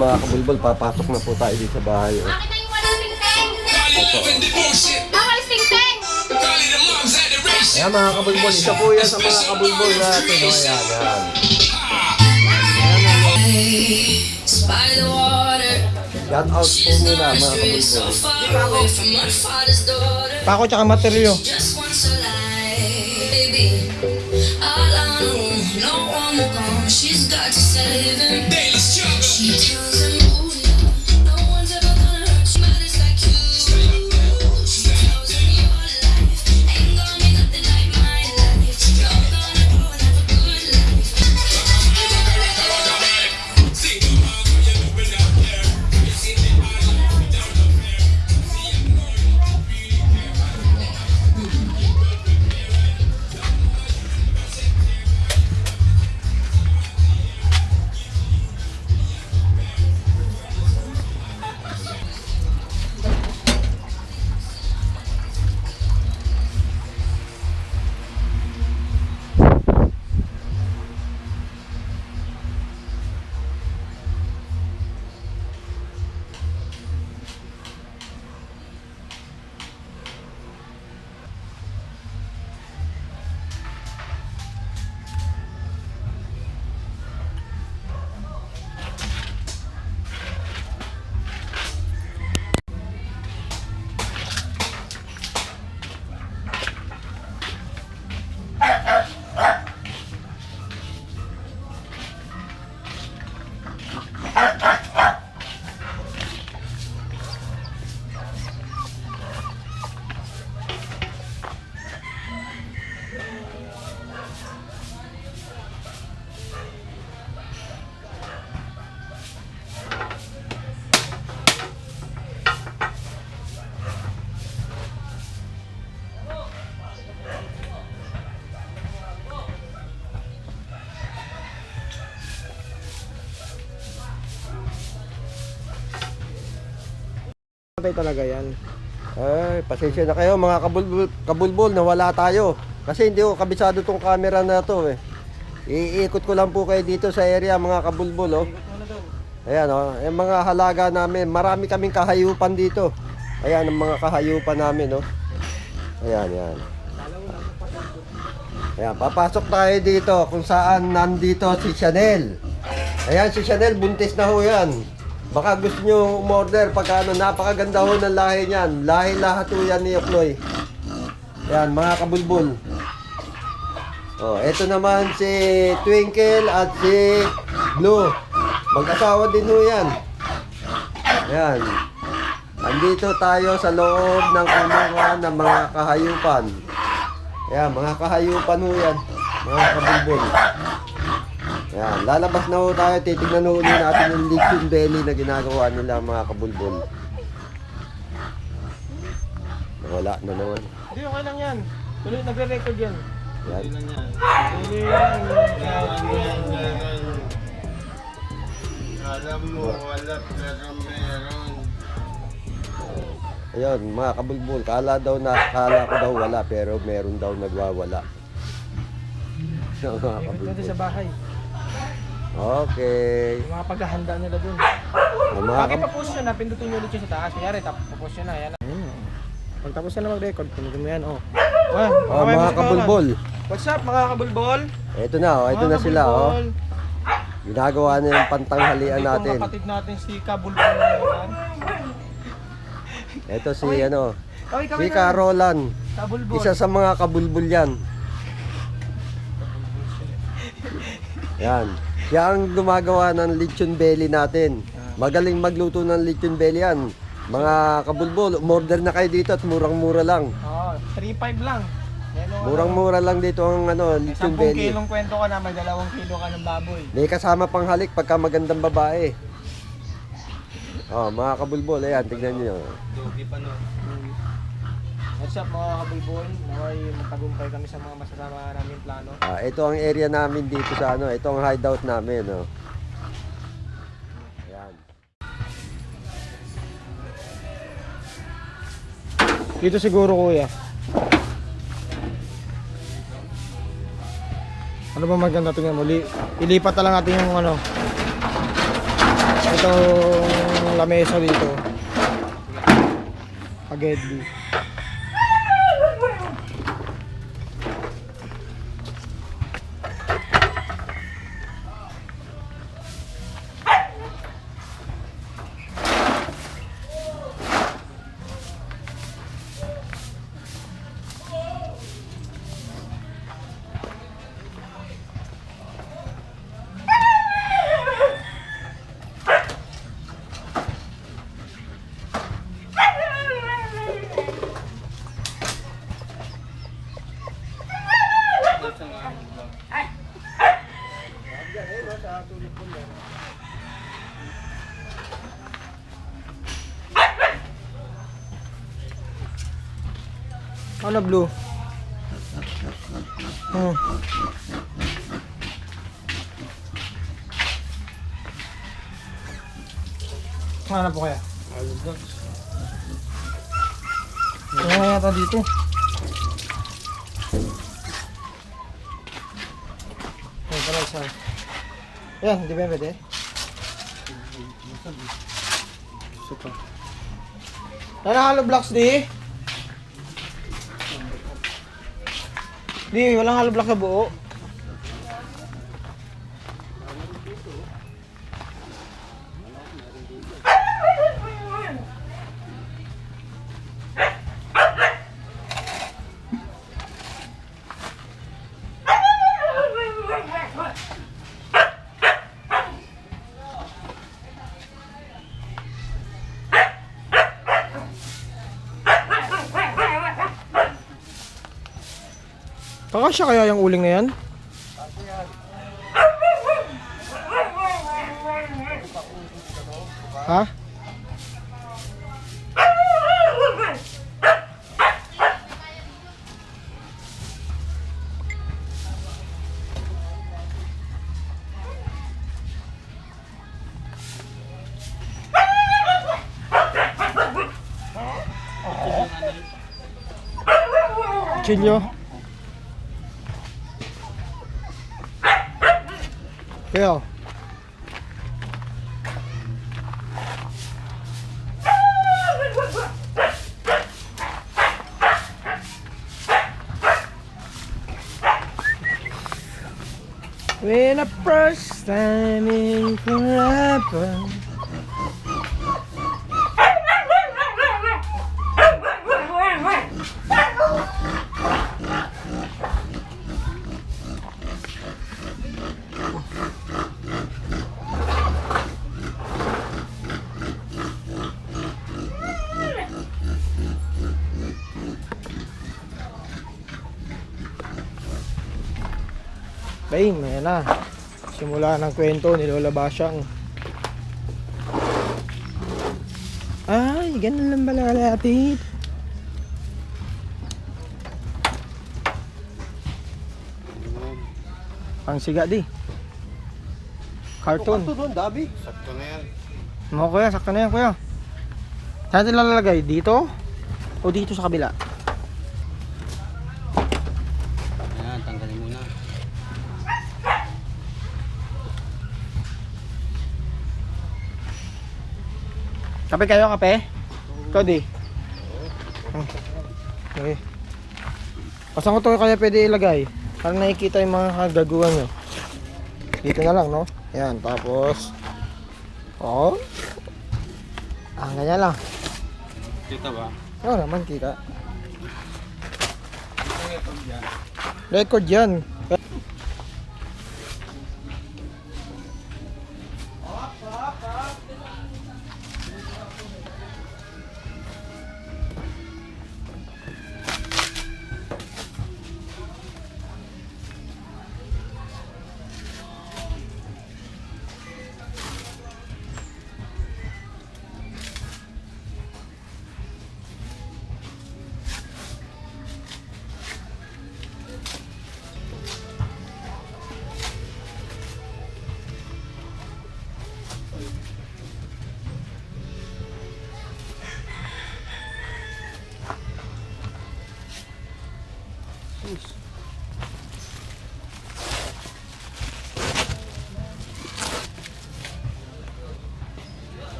mga kabulbol, papasok na po tayo dito sa bahay. Oh. Bakit na yung walang tingteng? Walang tingteng! Ayan mga kabulbol, isa po yan sa mga kabulbol natin. Oh, ayan, ayan. Shout out po muna mga kabulbol. Pako tsaka materyo. Talaga yan. Ay, pasensya na kayo mga kabulbol, nawala tayo. Kasi hindi ko kabisado tong camera na to eh. Iikot ko lang po kayo dito sa area mga kabulbol oh. Ayan oh, yung mga halaga namin, marami kaming kahayupan dito. Ayan ang mga kahayupan namin oh. Ayan, ayan. Ayan, papasok tayo dito kung saan nandito si Chanel. Ayan si Chanel, buntis na ho yan. Baka gusto nyo umorder pagka ano, napakaganda ho ng lahi niyan. Lahi lahat ho yan ni Oknoy. Ayan, mga kabulbul. Oh, ito naman si Twinkle at si Blue. Mag-asawa din ho yan. Ayan. Andito tayo sa loob ng kulungan ng mga kahayupan. Ayan, mga kahayupan ho yan. Mga kabulbul. Ayan, lalabas na ho tayo, titignan ho ulit natin yung legion belly na ginagawa nila mga kabulbul. Wala na naman. Hindi, okay lang yan. Tuloy, nagre-record yan. Yan. Tuloy lang yan. Alam mo, wala pero meron. Ayun, mga kabulbul, kala ko daw wala, pero meron daw nagwawala. So, mga Ikot kabulbul. natin sa bahay. Okay. Yung mga paghahanda nila dun. Ang mga Bakit pa-post yun na, pindutin nyo ulit yun sa taas. Kanyari, pa-post yun na. Yan. Pag tapos na mag-record, pindutin mo yan. Oh, mga kabulbul. What's up mga kabulbol? Ito na, oh, ito na sila, oh. Ginagawa na yung pantanghalian natin. Ito kapatid natin si Kabulbol na yan. Ito si Oy. ano, Kaway si Carolan. Kabulbol. Isa sa mga kabulbul yan. Yan. Siya ang gumagawa ng lechon belly natin. Magaling magluto ng lechon belly yan. Mga kabulbul, umorder na kayo dito at murang-mura lang. Oo, 3.5 lang. Murang-mura lang dito ang ano, lechon 10 belly. kilong kwento ka na, may 2 kilo ka ng baboy. May kasama pang halik pagka magandang babae. Oh, mga kabulbul, ayan, tignan niyo. Dugi pa no. What's up mga kabulbol? Naway magtagumpay kami sa mga masasama namin plano. Ito ang area namin dito sa ano, ito ang hideout namin, oh. Ayan. Dito siguro kuya. Ano ba maganda tingnan mo? Ilipat na lang natin yung ano. Itong lamesa dito. Spaghetti. Ano blue? Ano po kaya? Ano yata dito? Ayan pala isa. Ayan, di ba pwede? Ano hollow blocks di? Di, walang hollow block sa buo. Kakasya kaya yung uling na yan? Ha? Chilyo. Kaya when I first time in forever. Bang, ayan na. Simula ng kwento ni Lola Basyang. Ay, ganun lang pala kalahati. Pang siga di. Cartoon. Ito doon, Dabi. Sakto na yan. Mo kuya, sakto na yan kuya. Saan natin lalagay? Dito? O dito sa kabila? Ayan, tanggalin muna. Kape kayo, kape? Ikaw di? Okay. Pasan ko to kaya pwede ilagay? Para nakikita yung mga kagaguhan nyo. Dito na lang, no? Yan, tapos oh. Ganyan lang. Kita ba? Oo naman, kita. Record yan.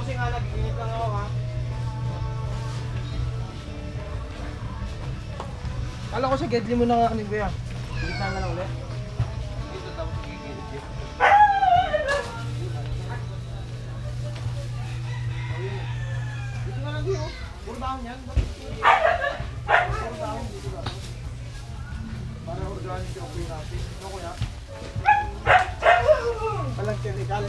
bossing ha, nag-init lang ako ha. Kala ko sa Gedli mo na nga kanil kuya. Init na lang ulit. Dito tapos gigilid yun. Dito na lang dito. Puro dahon yan. Puro dahon dito lang. Para organic yung kuya natin. Ito kuya. Walang chemical.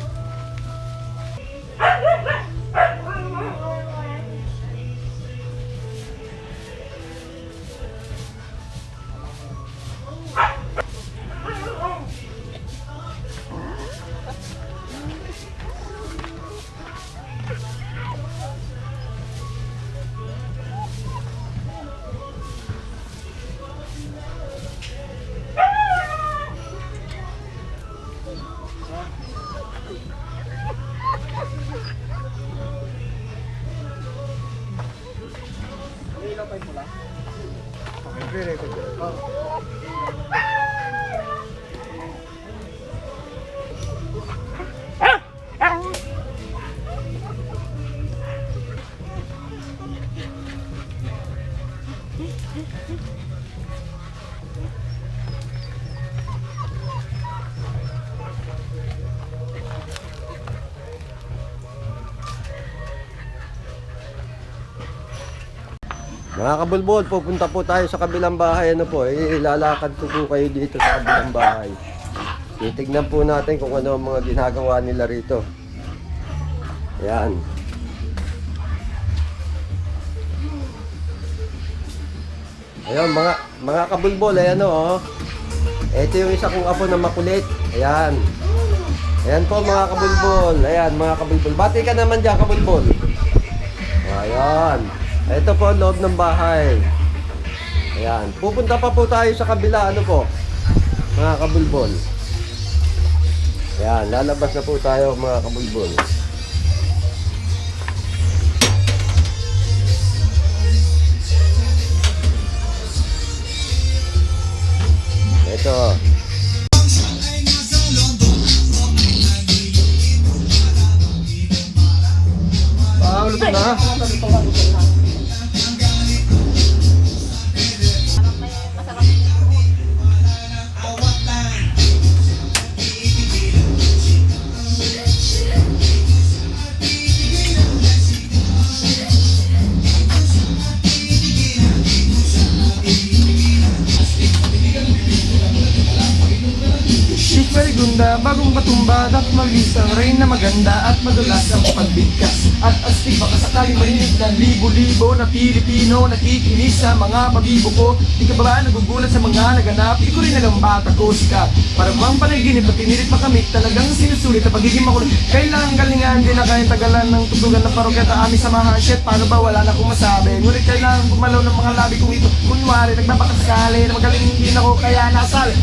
Mga kabulbol, pupunta po tayo sa kabilang bahay. Ano po, ilalakad ko po kayo dito sa kabilang bahay. Titignan po natin kung ano ang mga ginagawa nila rito. Ayan. Ayan, mga kabulbol, ayan o. Ito yung isa kong apo na makulit. Ayan. Ayan po mga kabulbol. Ayan, mga kabulbol. Bati ka naman dyan, kabulbol. Ayan. Ito po ang loob ng bahay. Ayan. Pupunta pa po tayo sa kabila. Ano po? Mga kabulbol. Ayan. Lalabas na po tayo mga kabulbol. Ito. Luto na. Gunda, bagong batumba, at malisang rain na maganda at madulas ang pagbigkas. At astig baka sakaling marinig ng libo-libo na Pilipino nakikinig sa mga pabibo ko. Di ka ba ba nagugulat sa mga naganap? Di ko rin alam bata ko sikat. Para bang panaginip at pinilit makamit, talagang sinusulit na pagiging makulit. Kailangan galingan din na kayang tagalan ng tutugan ng parokya at aming samahan. Shit, paano ba wala na akong masabi? Ngunit kailangan gumalaw ng mga labi kong ito. Kunwari, nagbabakasakali na magaling din ako kaya nasali.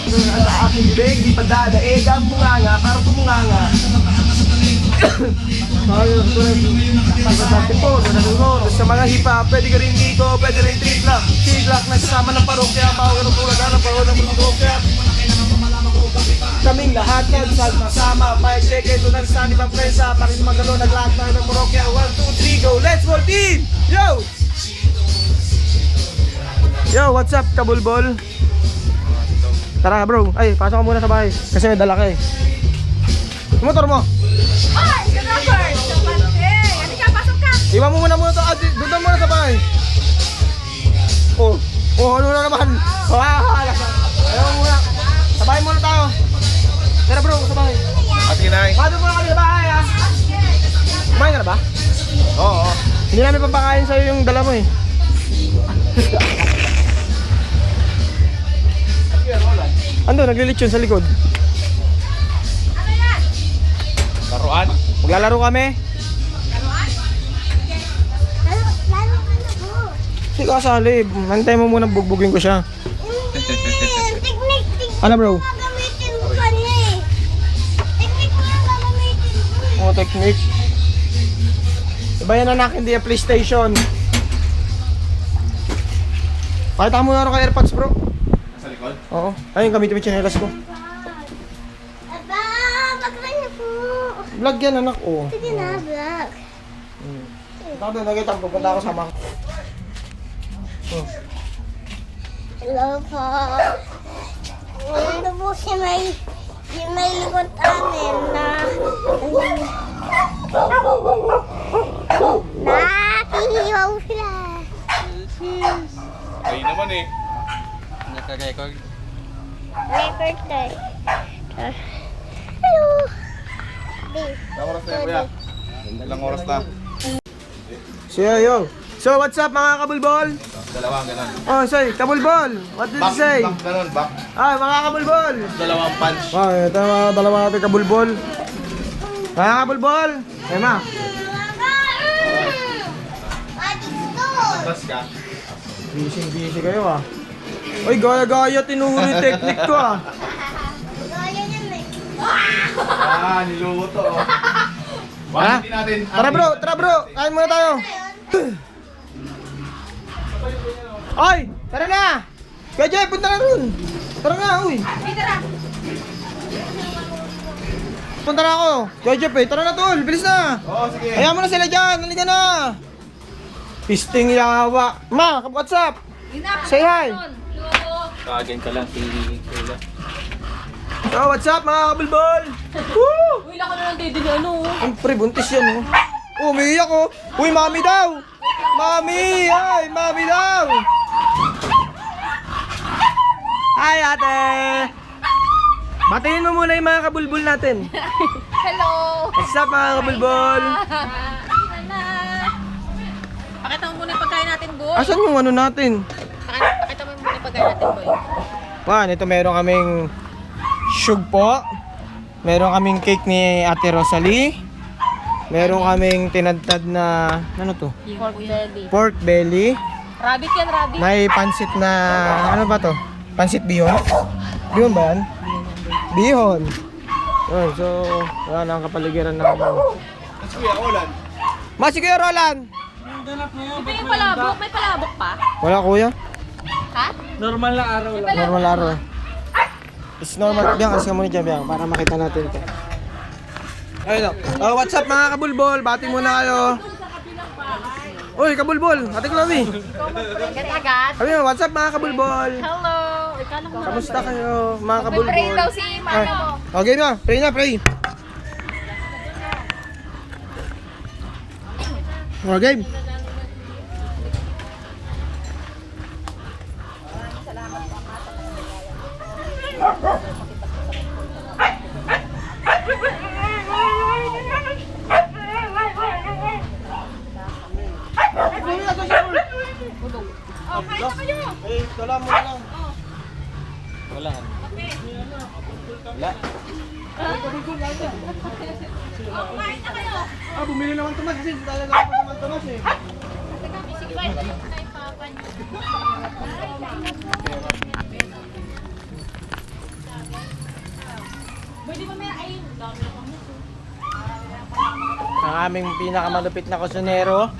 Sa aking bibig, di pa dadaig ang bunganga, parang tumunganga. Sa mga hip-hop, pwede ka rin dito, pwede rin triplak. Tiglak, nagsasama ng parokya, bawag ng tulagan ng parokya ng parokya. Kaming lahat nagsasama, 5 seconds, unang sanib ang prensa, parin magalo, naglahat na ng parokya. 1, 2, 3, go, let's roll team! Yo! Yo, what's up, kabulbol? Tara bro, ay, pasok ka muna sa bahay. Kasi may dala ka eh. Yung motor mo? Oy! Robert! Ano ka? Pasok ka! Iwan mo muna to, doon muna sa bahay. Ano na naman? Ayaw mo muna. Sa bahay muna tayo. Tara bro, sa bahay. At kinay. Pasok muna kami sa bahay ha. Kumain ka na ba? Oo. Hindi namin papakain sa'yo yung dala mo eh. Ando, naglilitsyon sa likod. Ano yan? Laruan? Maglalaro kami. Laruan? Laro ka na po. Hindi ka kasali. Hantay mo muna, bugbugin ko siya. Technique. Ano bro? Gagamitin ko pa niya eh. Technique mo yung gagamitin ko eh. Oh, technique. Iba yan anak, hindi yung PlayStation. Pakita mo na rin kay AirPods bro. Oo. Ayun, gamitin mo yung tsinelas ko. Aba, bakla niyo po. Vlog yan, anak. Oo. Sige na, vlog. Ikaw doon, nakita ko. Pupunta ako sama. Oh. Hello po. Ito po si may likod amin na nakihiwaw sila. Ay naman eh. Naka-record. Record tayo. Hello. Ilang oras na yan, kuya? Ilang oras na? Yo. So, what's up mga kabulbol? Dalawang ganun. Oh, say, kabulbol. What did you say? Back ganun, back. Ah, mga kabulbol. Dalawang punch. Oh, ito mga dalawa natin kabulbol. Mga kabulbol. Eh, ma. Bas ka. Busy kayo ah. Uy, gaya-gaya tinuhuli technique ko ah. Gaya niyan eh. Ah, niluto oh. Ha? Hindi natin. Tara bro. Kain muna tayo. Oy, tara na. Kaya Jeff, punta na ron. Tara na, uy. Punta na ako. Kaya Jeff eh, tara na tol, bilis na. Oo, sige. Hayaan mo na sila dyan, halika na. Pisting yawa. Ma, what's up? Say hi. Kagin ka lang, Kuya. So, what's up mga kabulbol? Woo! Uy, lako na lang dito ni ano. Siyempre, buntis yan oh. Oh, umiiyak oh. Uy, mami daw. Mami, ay, mami daw. Hi, ate. Batiin mo muna yung mga kabulbol natin. Hello! What's up mga kabulbol? Pakita mo muna yung pagkain natin, boy. Asan yung ano natin? Pakita mo muna yung pagkain natin, boy. Wan, ito meron kaming syug po. Meron kaming cake ni Ate Rosalie. Meron kaming tinadtad na, ano to? Pork belly. Pork belly. Rabbit yan, rabbit. May pansit na, ano ba to? Pansit bihon? Bihon ba yan? Bihon. Yun, so, wala na ang kapaligiran ng Mas kuya, ulan. Masi Kuya Roland! Ito yung palabok. May palabok pa? Wala kuya. Ha? Normal na araw lang. Normal araw. It's normal. Biyang, alas ka muna dyan, Biyang, para makita natin ito. Ayun o. Oh, what's up mga kabulbol? Bati muna kayo. Uy, kabulbol! Ate Chloe! Agad. Sabi mo, what's up mga kabulbol? Hello! Ikaw lang Kamusta kayo mga kabulbol? Mag-pray daw si mama mo. Okay na, pray na, pray. Okay. Eh, dala mo na lang. Wala. Wala. Ah, bumili naman Tomas kasi talaga ako naman Tomas eh. Ang aming pinakamalupit na kusinero.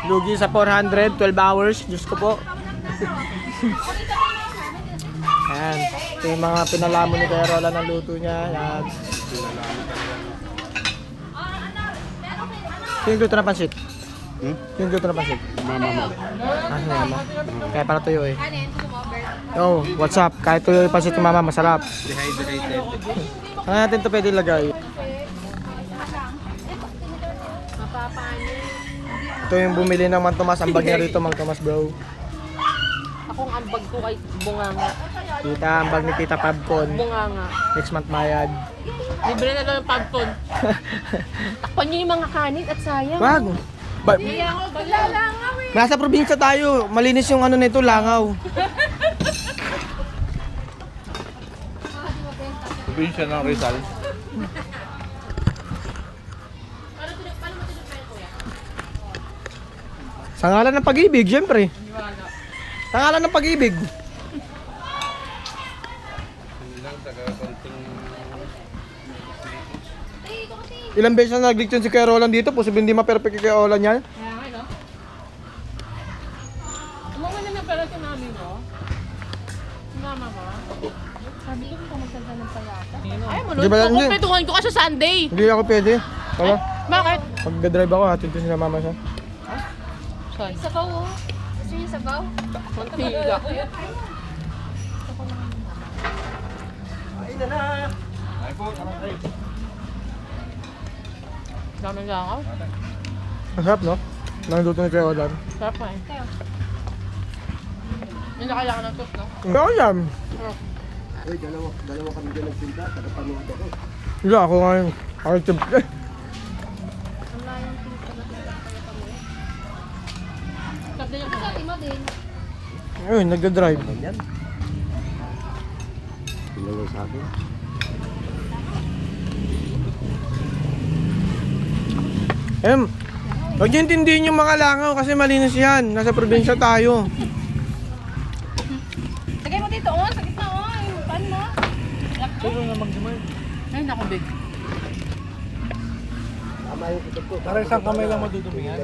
Lugi sa 400, 12 hours. Diyos ko po. Ayan. Ito yung mga pinalamo ni Kuya Roland ng luto niya. Ayan. Sino yung luto ng pansit? Sino yung luto ng pansit? Mama mo. Ah, si mama. Kaya pala tuyo eh. Yo, what's up? Kahit tuyo yung pansit ni mama, masarap. Dehydrated. Saan natin ito pwede ilagay? Ito yung bumili ng Mang Tomas. Ang bag niya rito, Mang Tomas bro. Akong ambag ko kay Bunganga. Tita, ang bag ni Tita Pabcon. Bunganga. Next month mayad. Libre na lang yung pagton. Takpan nyo yung mga kanin at sayang. Wag! Kaya ako, baglalangaw eh. Nasa probinsya tayo. Malinis yung ano nito, langaw. Probinsya ng Rizal. Sa ngalan ng pag-ibig, syempre. Sa ngalan ng pag-ibig. Lang taga konting Ilang beses na nag-leaction si Kuya Roland dito. Posibleng hindi ma-perfect kay Kuya Roland yan. Kaya nga, no? Umangan na pala si mami mo. Ay, mo Di ba lang, hindi? kukumpletuhan ko kasi Sunday. Hindi ako pwede. Wala. Bakit? Pag-drive ako, hatid ko sila mama siya. Saan? Sabaw oh. Gusto niyo sabaw? Mantiga. Dami langaw. Ang sarap, no? Nangluto ni Kuya Olan. Sarap nga eh. Hindi na kailangan ng toast, no? Ang yan. Uy, dalawa kami dyan nagsinta, tagapanood ako. Wala ako ngayon. Ako yung Sarap din yung Sabi mo din. Ayun, nagda-drive. Ganyan. Tinawag sa akin. Huwag niyo intindihin yung mga langaw kasi malinis yan. Nasa probinsya tayo. Tagay mo dito oh. Sa gitna oh. Yung pan mo. Ay, naku, big. Tama yung kitab ko. Para isang kamay lang madudumi yan.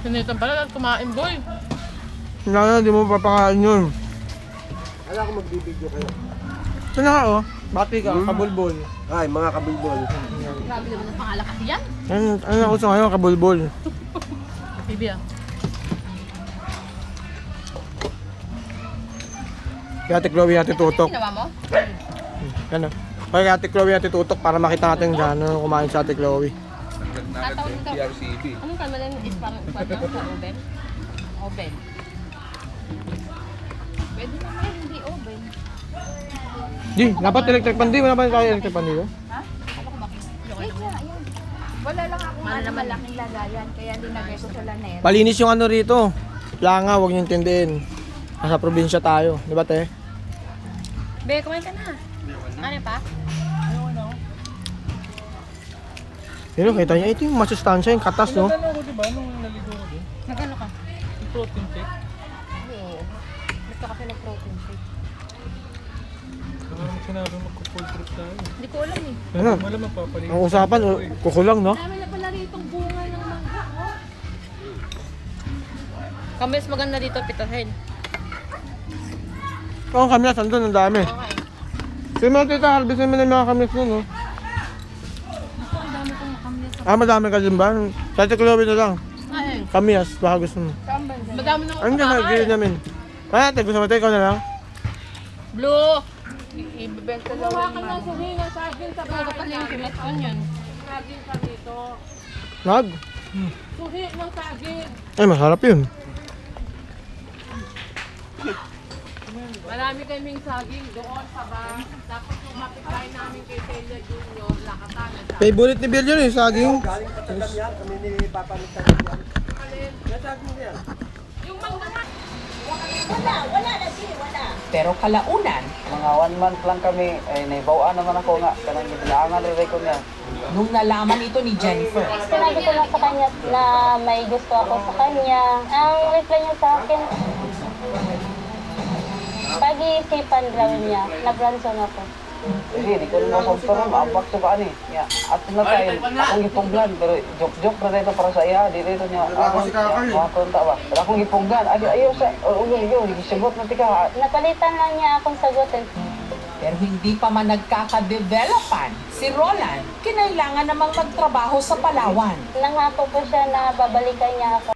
Sinitan pala at kumain, boy. Wala na, di mo papakain yun. Alam ko magbibideo kayo. Ito na nga, oh. Bati ka, kabulbol. Ay, mga kabulbol. Grabe naman ang pangalan kasi yan. Ano ako sa ngayon, kabulbol. Baby, ah. Kaya Ate Chloe, Ate Tutok. Ginawa mo? Ano? Kaya Ate Chloe, Ate Tutok para makita natin gano'n kumain sa Ate Chloe. Tatawag ito. Anong kamala is parang upan lang sa oven? Oven. Pwede naman hindi oven. Di, dapat electric pan. Di, wala ba tayo electric pan dito? Wala lang akong malaking lagayan. Kaya dinagay ko sa lanet. Malinis yung ano rito. Langa, huwag niyo intindihin. Nasa probinsya tayo. Di ba, te? Be, kumain ka na. Ano pa? Pero kita niya, ito yung masustansya, yung katas, no? Ano ko, diba? Nung naligo ko doon. Nagano ka? Yung protein shake. Oo. Gusto kasi ng protein shake. Saka naman sinabi magko-full trip tayo. Hindi ko alam eh. Ano? Wala magpapalit. Ang usapan, kukulang, no? Dami na pala rito bunga ng mangga, oh. Kami mas maganda dito, pitahin. Oo, kami na, sandun, ang dami. Okay. Sige mga tita, harvestin mo na yung mga kamis nun, no? Ang dami kong makamlis. Madami ka din ba? Sa Ate Chloe na lang. Ay, Kamias, baka gusto mo. madami na Ano ka, gilid namin. Kaya ate, gusto mo tayo, ikaw na lang. Blue! Ibebenta daw yung ka na suhi na saging sa bahay. Pala yung kimat ko niyan. Saging pa dito. Nag? Suhi ng saging. Ay, masarap yun. Marami kaming saging doon sa bahay. Tapos yung mapitay namin kay Celia Junior, lakatan. Favorite ni Bill yun eh, saging. Galing Patagan yan, kami ni Papa Nagtagan yan. Nasag mo yan. Yung mangga na. Pero kalaunan, Mga 1 month lang kami, ay naibawaan naman ako nga, kanang gibilangan rin ko niya. nung nalaman ito ni Jennifer, Sinabi ko lang sa kanya na may gusto ako sa kanya. Ang reply niya sa akin, pag-iisipan raw niya, nag-ransom ako. Sige, di ko na masabto maabak sa baan eh. Ya, at na tayo, akong gipuglan, pero joke-joke na dito para sa iya, di dito niya, mga konta ba. Pero akong gipuglan, ayaw sa, ulo, gisagot na tika. Napalitan lang niya akong sagutin. pero hindi pa man nagkakadevelopan, si Roland kinailangan namang magtrabaho sa Palawan. Nangako po siya na babalikan niya ako.